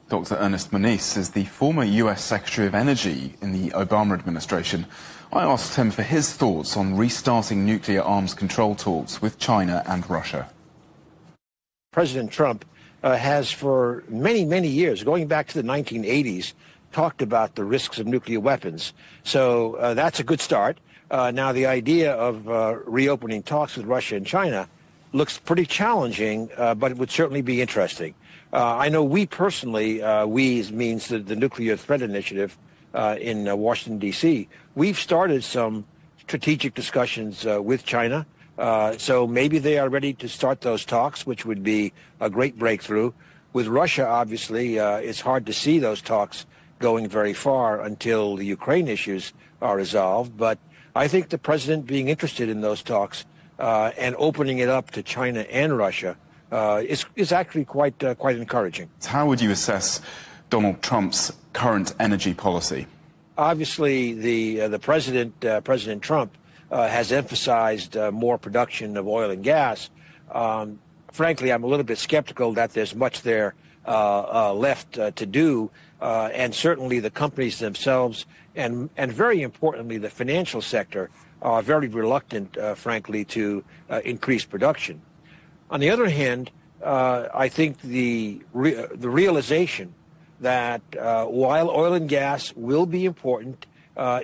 Dr. Ernest Moniz is the former US Secretary of Energy in the Obama administration. I asked him for his thoughts on restarting nuclear arms control talks with China and Russia. President Trump has for many, many years, going back to the 1980s, talked about the risks of nuclear weapons. So that's a good start. Now, the idea of reopening talks with Russia and China looks pretty challenging, but it would certainly be interesting. I know we personally, we means the Nuclear Threat Initiative in Washington, D.C., we've started some strategic discussions with China. So maybe they are ready to start those talks, which would be a great breakthrough. With Russia, obviously, it's hard to see those talks going very far until the Ukraine issues are resolved. But I think the president being interested in those talks and opening it up to China and Russia is actually quite encouraging. How would you assess Donald Trump's current energy policy? Obviously, the President Trump has emphasized more production of oil and gas. Frankly, I'm a little bit skeptical that there's much there left to do, and certainly the companies themselves and very importantly the financial sector are very reluctant, frankly, to increase production. On the other hand, I think the realization that while oil and gas will be important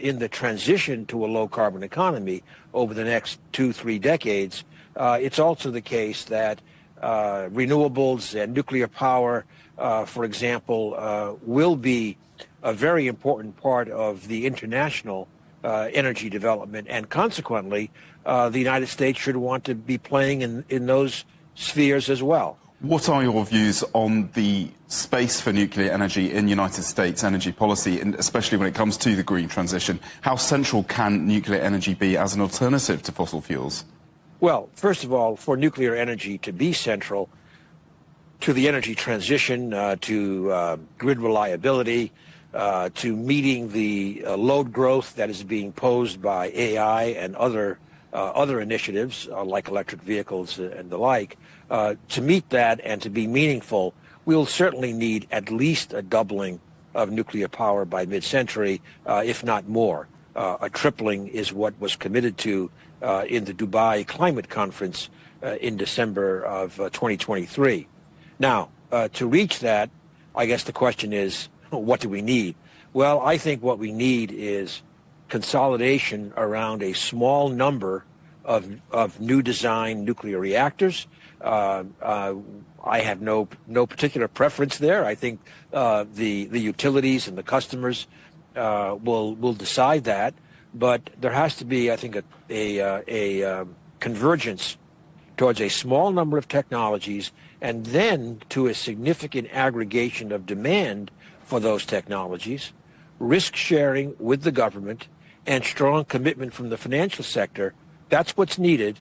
in the transition to a low-carbon economy over the next 2-3 decades, it's also the case that renewables and nuclear power, for example, will be a very important part of the international energy development, and consequently, the United States should want to be playing in those spheres as well. What are your views on the space for nuclear energy in United States energy policy, and especially when it comes to the green transition? How central can nuclear energy be as an alternative to fossil fuels? Well, first of all, for nuclear energy to be central to the energy transition, to grid reliability, to meeting the load growth that is being posed by AI and other initiatives like electric vehicles and the like, to meet that and to be meaningful, we'll certainly need at least a doubling of nuclear power by mid-century, if not more. A tripling is what was committed to in the Dubai Climate Conference in December of 2023. Now, to reach that, I guess the question is, what do we need? Well, I think what we need is consolidation around a small number of new design nuclear reactors. I have no particular preference there. I think the utilities and the customers will decide that, but there has to be, I think, a convergence towards a small number of technologies, and then to a significant aggregation of demand for those technologies, risk sharing with the government, and strong commitment from the financial sector. That's what's needed